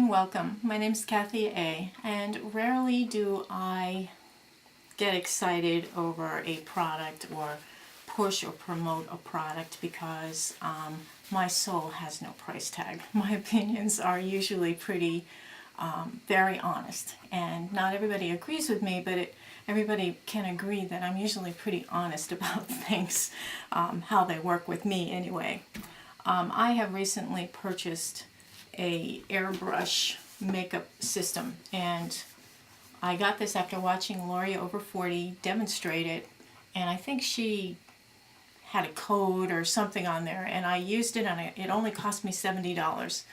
and welcome. My name's Kathy A, and rarely do I get excited over a product or push or promote a product because my soul has no price tag. My opinions are usually pretty very honest, and not everybody agrees with me, but everybody can agree that I'm usually pretty honest about things, how they work with me anyway. I have recently purchased a airbrush makeup system, and I got this after watching Lori over 40 demonstrate it, and I think she had a code or something on there, and I used it, and it only cost me $70.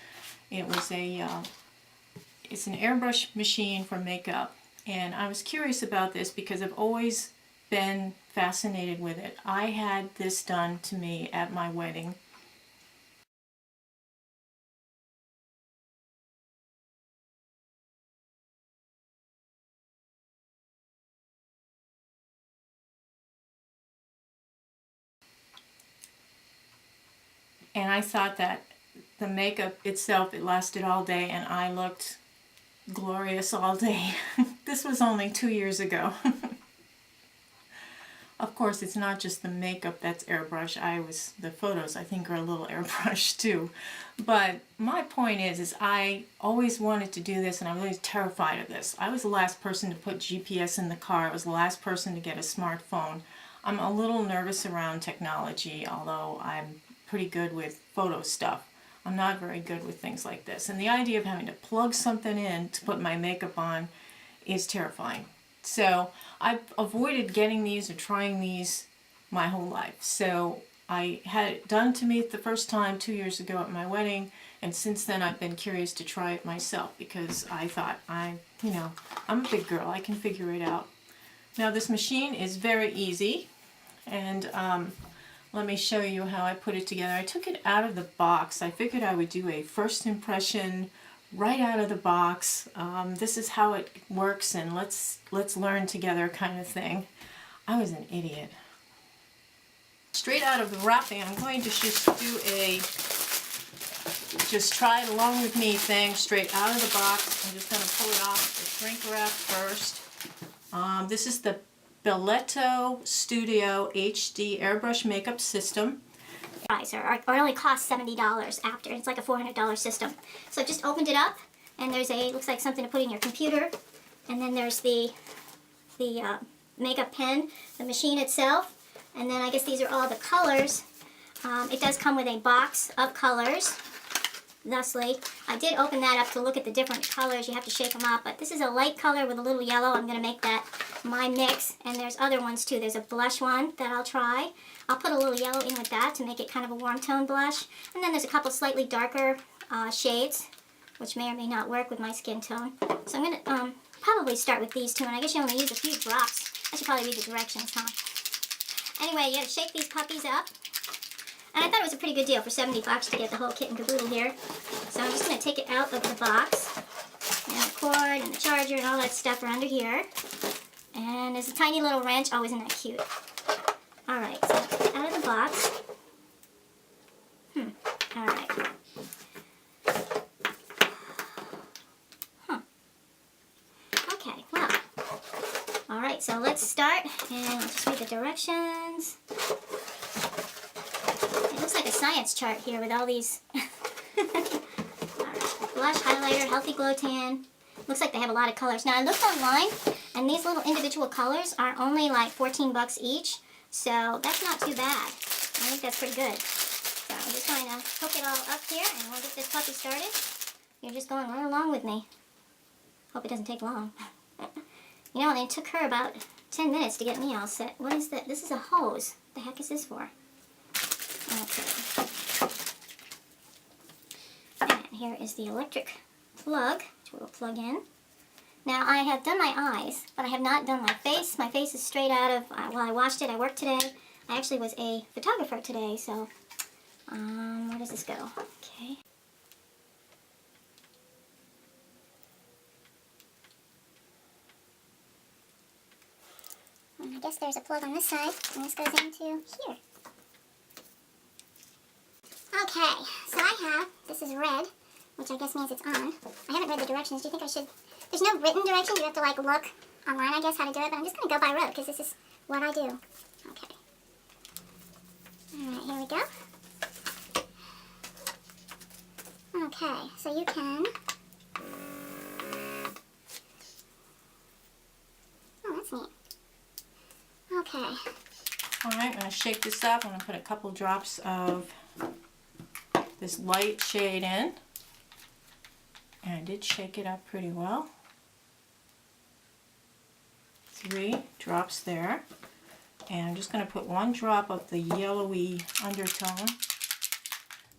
It was it's an airbrush machine for makeup, and I was curious about this because I've always been fascinated with it. I had this done to me at my wedding. And I thought that the makeup itself, it lasted all day, and I looked glorious all day. This was only 2 years ago. Of course, it's not just the makeup that's airbrush. The photos I think are a little airbrushed too. But my point is I always wanted to do this, and I'm really terrified of this. I was the last person to put GPS in the car. I was the last person to get a smartphone. I'm a little nervous around technology, although I'm pretty good with photo stuff. I'm not very good with things like this. And the idea of having to plug something in to put my makeup on is terrifying. So I've avoided getting these or trying these my whole life. So I had it done to me the first time 2 years ago at my wedding, and since then I've been curious to try it myself because I thought I'm a big girl, I can figure it out. Now this machine is very easy, and let me show you how I put it together. I took it out of the box. I figured I would do a first impression right out of the box. This is how it works, and let's learn together kind of thing. I was an idiot. Straight out of the wrapping, I'm going to just try it along with me thing, straight out of the box. I'm just going to pull it off the shrink wrap first. This is the Belletto Studio HD Airbrush Makeup System. Or it only costs $70 after. It's like a $400 system. So I just opened it up, and there's looks like something to put in your computer, and then there's the makeup pen, the machine itself, and then I guess these are all the colors. It does come with a box of colors. Thusly, I did open that up to look at the different colors. You have to shake them up, but this is a light color with a little yellow. I'm going to make that my mix, and there's other ones too. There's a blush one that I'll try. I'll put a little yellow in with that to make it kind of a warm tone blush, and then there's a couple slightly darker shades, which may or may not work with my skin tone. So I'm going to probably start with these two, and I guess you only use a few drops. I should probably read the directions, huh? Anyway, you have to shake these puppies up. And I thought it was a pretty good deal for $70 to get the whole kit and caboodle here. So I'm just going to take it out of the box. And the cord and the charger and all that stuff are under here. And there's a tiny little wrench. Oh, isn't that cute? Alright, so take it out of the box. Alright. Okay, well. Alright, so let's start. And I'll just read the directions. It looks like a science chart here with all these. Alright, blush, highlighter, healthy glow tan. Looks like they have a lot of colors. Now I looked online, and these little individual colors are only like 14 bucks each, so that's not too bad. I think that's pretty good. So I'm just going to hook it all up here, and we'll get this puppy started. You're just going right along with me. Hope it doesn't take long. You know, and it took her about 10 minutes to get me all set. What is that? This is a hose. What the heck is this for? Okay. And here is the electric plug, which we'll plug in. Now, I have done my eyes, but I have not done my face. My face is straight out of, well, I washed it, I worked today. I actually was a photographer today, so, where does this go? Okay. And I guess there's a plug on this side, and this goes into here. Okay, so I have, this is red, which I guess means it's on. I haven't read the directions. Do you think I should? There's no written directions. You have to like look online, I guess, how to do it. But I'm just going to go by rote because this is what I do. Okay. Alright, here we go. Okay, so you can... Oh, that's neat. Okay. Alright, I'm going to shake this up. I'm going to put a couple drops of this light shade in. And I did shake it up pretty well. 3 drops there. And I'm just going to put 1 drop of the yellowy undertone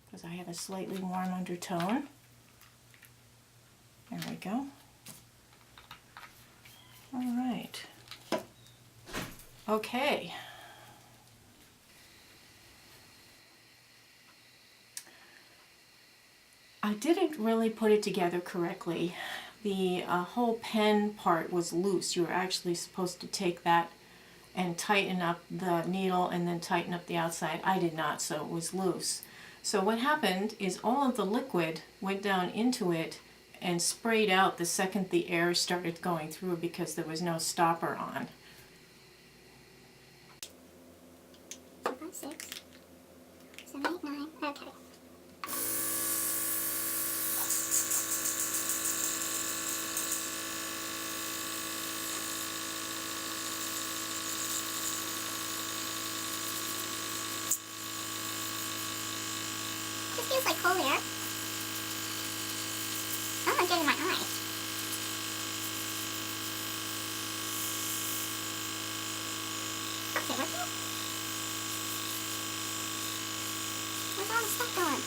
because I have a slightly warm undertone. There we go. Alright. Okay. I didn't really put it together correctly. The whole pen part was loose. You were actually supposed to take that and tighten up the needle and then tighten up the outside. I did not, so it was loose. So what happened is all of the liquid went down into it and sprayed out the second the air started going through because there was no stopper on. 4, 5, 6, 7, 8, 9. Okay. This feels like cold air. Oh, I'm getting my eyes. Is it working? Where's all the stuff going?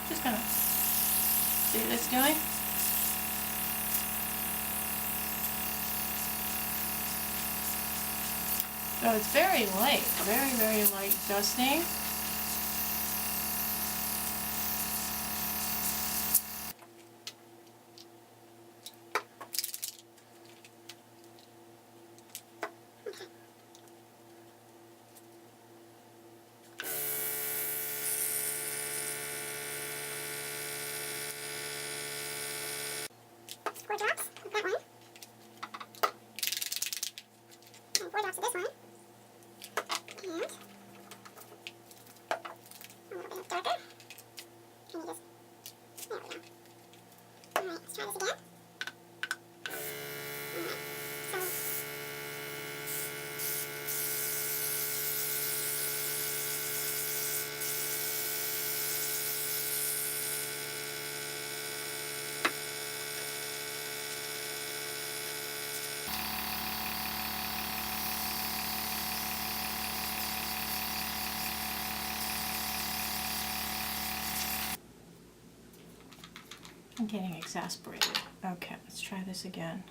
Just gonna see what it's doing. So it's very light, very, very light dusting. Four drops of that one. And 4 drops of this one. And a little bit darker. And you just, there we go. Alright, let's try this again. Alright, so... I'm getting exasperated. Okay, let's try this again.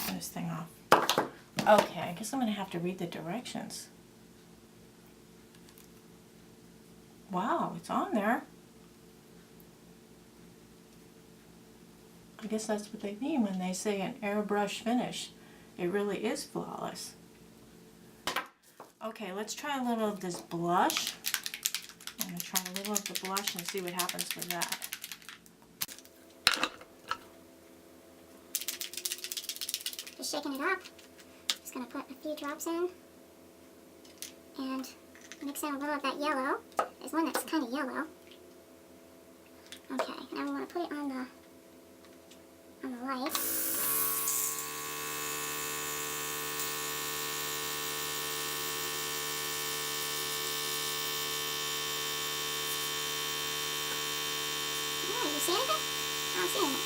Turn this thing off. Okay, I guess I'm going to have to read the directions. Wow, it's on there. I guess that's what they mean when they say an airbrush finish. It really is flawless. Okay, let's try a little of this blush. I'm going to try a little of the blush and see what happens with that. Just shaking it up. Just going to put a few drops in. And mix in a little of that yellow. There's one that's kind of yellow. Okay, now we want to put it on the light. Oh, you see anything? I don't see anything.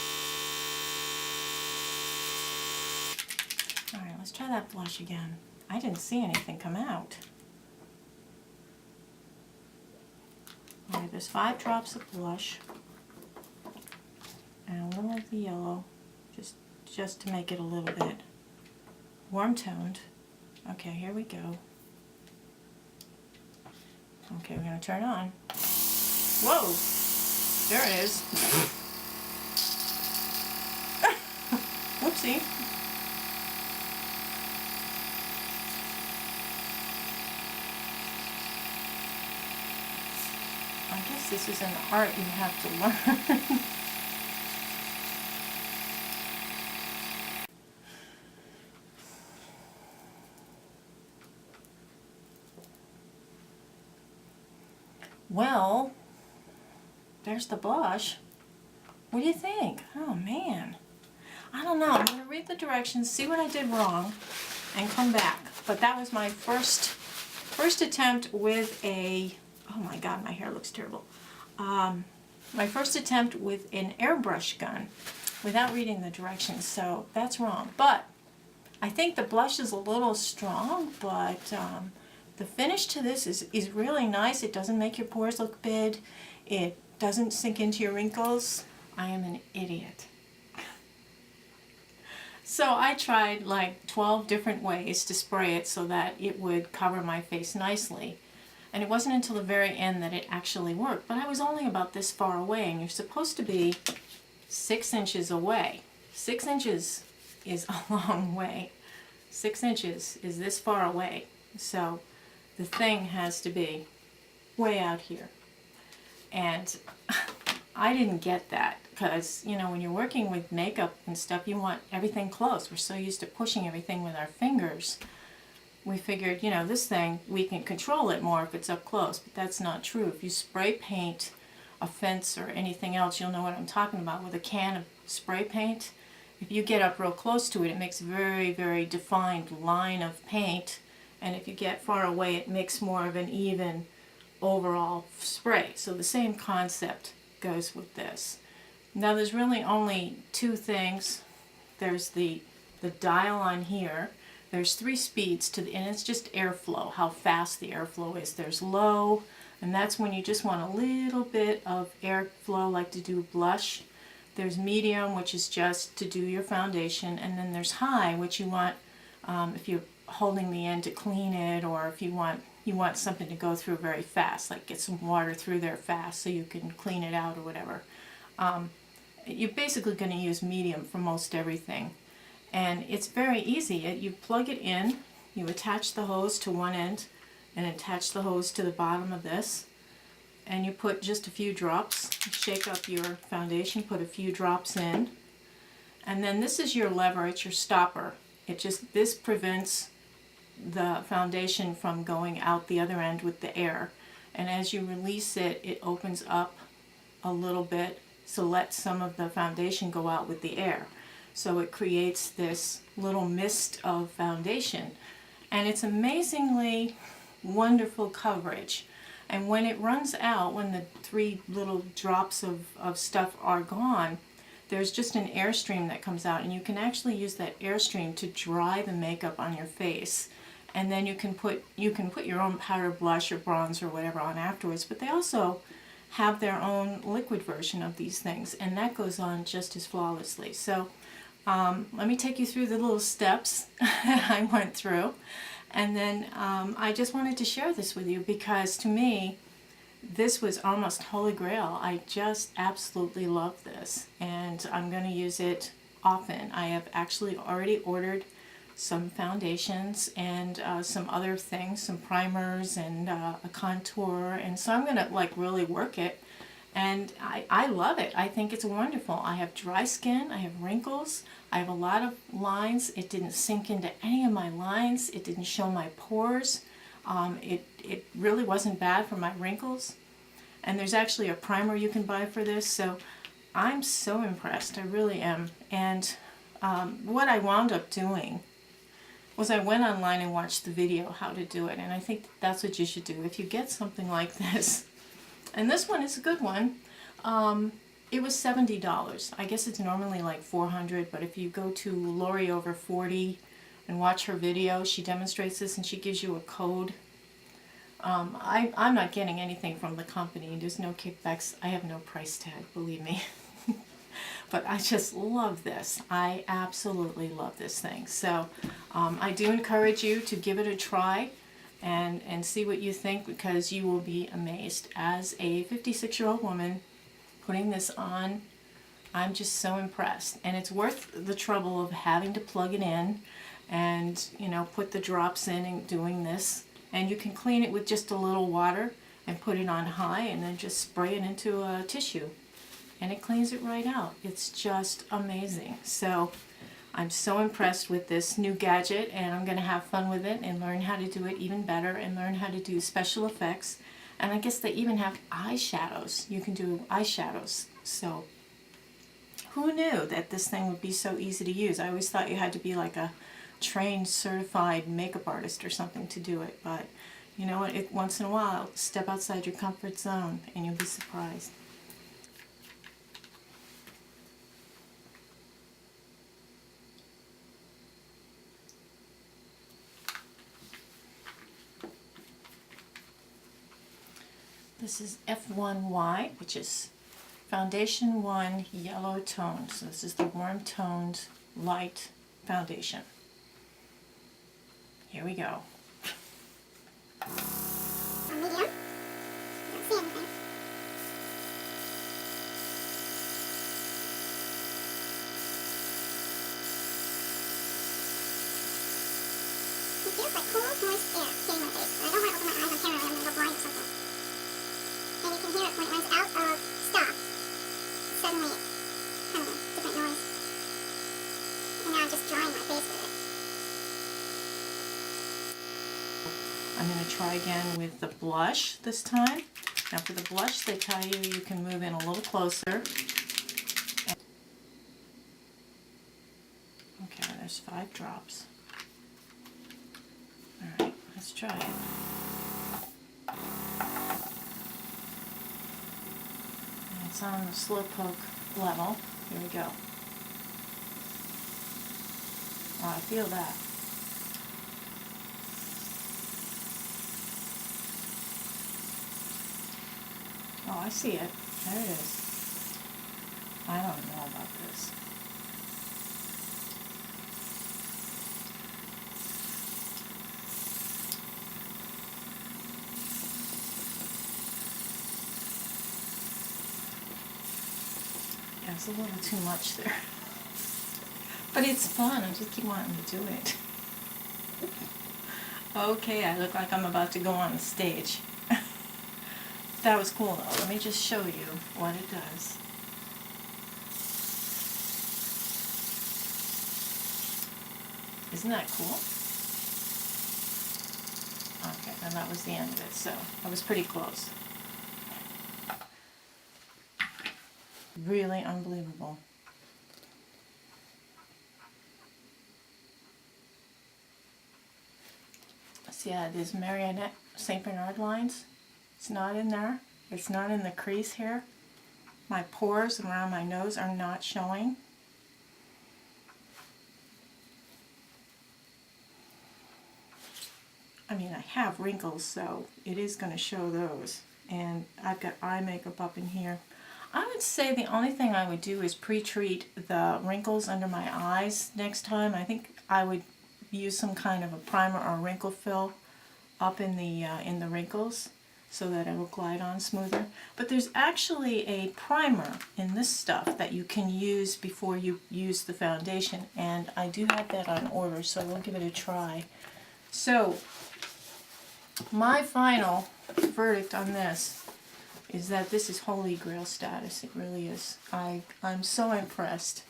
Let's try that blush again. I didn't see anything come out. Alright, there's 5 drops of blush and a little of the yellow, just to make it a little bit warm toned. Okay, here we go. Okay, we're going to turn on. Whoa! There it is. Whoopsie. I guess this is an art you have to learn. Well, there's the blush. What do you think? Oh man. I don't know. I'm going to read the directions, see what I did wrong, and come back. But that was my first attempt with a, oh my god, my hair looks terrible. My first attempt with an airbrush gun without reading the directions, so that's wrong. But I think the blush is a little strong, but the finish to this is really nice. It doesn't make your pores look big. It doesn't sink into your wrinkles. I am an idiot. So I tried like 12 different ways to spray it so that it would cover my face nicely. And it wasn't until the very end that it actually worked. But I was only about this far away, and you're supposed to be 6 inches away. 6 inches is a long way. 6 inches is this far away. So the thing has to be way out here. And I didn't get that because, you know, when you're working with makeup and stuff, you want everything close. We're so used to pushing everything with our fingers. We figured, you know, this thing, we can control it more if it's up close, but that's not true. If you spray paint a fence or anything else, you'll know what I'm talking about. With a can of spray paint, if you get up real close to it, it makes a very, very defined line of paint, and if you get far away, it makes more of an even overall spray. So the same concept goes with this. Now there's really only 2 things. There's the dial on here. There's 3 speeds to and it's just airflow, how fast the airflow is. There's low, and that's when you just want a little bit of airflow, like to do blush. There's medium, which is just to do your foundation, and then there's high, which you want if you're holding the end to clean it, or if you want something to go through very fast, like get some water through there fast so you can clean it out or whatever. You're basically going to use medium for most everything. And it's very easy. You plug it in, you attach the hose to one end, and attach the hose to the bottom of this, and you put just a few drops. Shake up your foundation, put a few drops in, and then this is your lever, it's your stopper. This prevents the foundation from going out the other end with the air, and as you release it, it opens up a little bit, so let some of the foundation go out with the air. So it creates this little mist of foundation, and it's amazingly wonderful coverage. And when it runs out, when the 3 little drops of stuff are gone, there's just an airstream that comes out, and you can actually use that airstream to dry the makeup on your face. And then you can put your own powder blush or bronze or whatever on afterwards, but they also have their own liquid version of these things, and that goes on just as flawlessly. So let me take you through the little steps I went through, and then I just wanted to share this with you because to me this was almost holy grail. I just absolutely love this, and I'm going to use it often. I have actually already ordered some foundations and some other things, some primers and a contour, and so I'm going to like really work it, and I love it. I think it's wonderful. I have dry skin, I have wrinkles, I have a lot of lines. It didn't sink into any of my lines, it didn't show my pores. It really wasn't bad for my wrinkles, and there's actually a primer you can buy for this, so I'm so impressed. I really am. And what I wound up doing was I went online and watched the video how to do it, and I think that's what you should do if you get something like this. And this one is a good one. It was $70. I guess it's normally like $400, but if you go to Lori Over 40 and watch her video. She demonstrates this and she gives you a code. I'm not getting anything from the company. There's no kickbacks. I have no price tag, believe me. But I just love this. I absolutely love this thing. So I do encourage you to give it a try and see what you think, because you will be amazed. As a 56-year-old woman putting this on, I'm just so impressed. And it's worth the trouble of having to plug it in and, you know, put the drops in and doing this. And you can clean it with just a little water and put it on high and then just spray it into a tissue. And it cleans it right out. It's just amazing. So I'm so impressed with this new gadget, and I'm going to have fun with it and learn how to do it even better and learn how to do special effects. And I guess they even have eyeshadows. You can do eyeshadows. So who knew that this thing would be so easy to use? I always thought you had to be like a trained, certified makeup artist or something to do it. But you know what? Once in a while, step outside your comfort zone and you'll be surprised. This is F1Y, which is Foundation 1 Yellow Tone. So this is the warm toned light foundation. Here we go. Medium. Don't see anything. It feels like cool, moist air hitting my face. I don't want to open my eyes on camera. I'm going to go blind or something. And you can hear it when it runs out of stock. Suddenly, kind of a different noise. And now I'm just drying my face with it. I'm going to try again with the blush this time. Now for the blush, they tell you you can move in a little closer. Okay, there's 5 drops. Alright, let's try it. And it's on the slow poke level. Here we go. Oh, I feel that. Oh, I see it. There it is. I don't know about this. Yeah, it's a little too much there. But it's fun. I just keep wanting to do it. Okay, I look like I'm about to go on the stage. That was cool though. Let me just show you what it does. Isn't that cool? Okay, and that was the end of it, so I was pretty close. Really unbelievable. See, yeah, there's marionette St. Bernard lines. It's not in there. It's not in the crease here. My pores around my nose are not showing. I mean, I have wrinkles, so it is going to show those. And I've got eye makeup up in here. I would say the only thing I would do is pre-treat the wrinkles under my eyes next time. I think I would use some kind of a primer or wrinkle fill up in the wrinkles so that it will glide on smoother. But there's actually a primer in this stuff that you can use before you use the foundation, and I do have that on order, so we'll give it a try. So my final verdict on this is that this is holy grail status. It really is. I'm so impressed.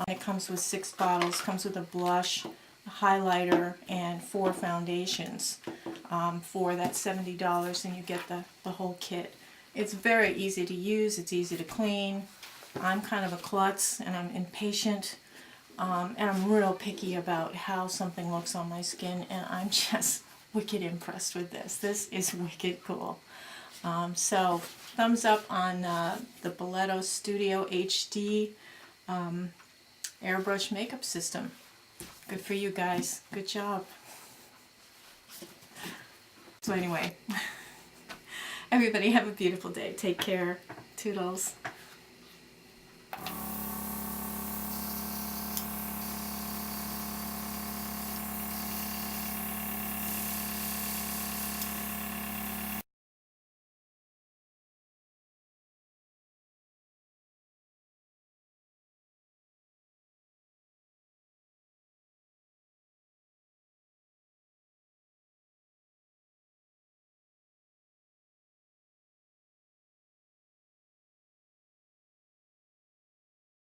It comes with 6 bottles, comes with a blush, a highlighter, and 4 foundations for that $70, and you get the whole kit. It's very easy to use, it's easy to clean. I'm kind of a klutz and I'm impatient, and I'm real picky about how something looks on my skin, and I'm just wicked impressed with this. This is wicked cool. So thumbs up on the Belletto Studio HD airbrush makeup system. Good for you guys. Good job. So anyway, everybody have a beautiful day. Take care. Toodles.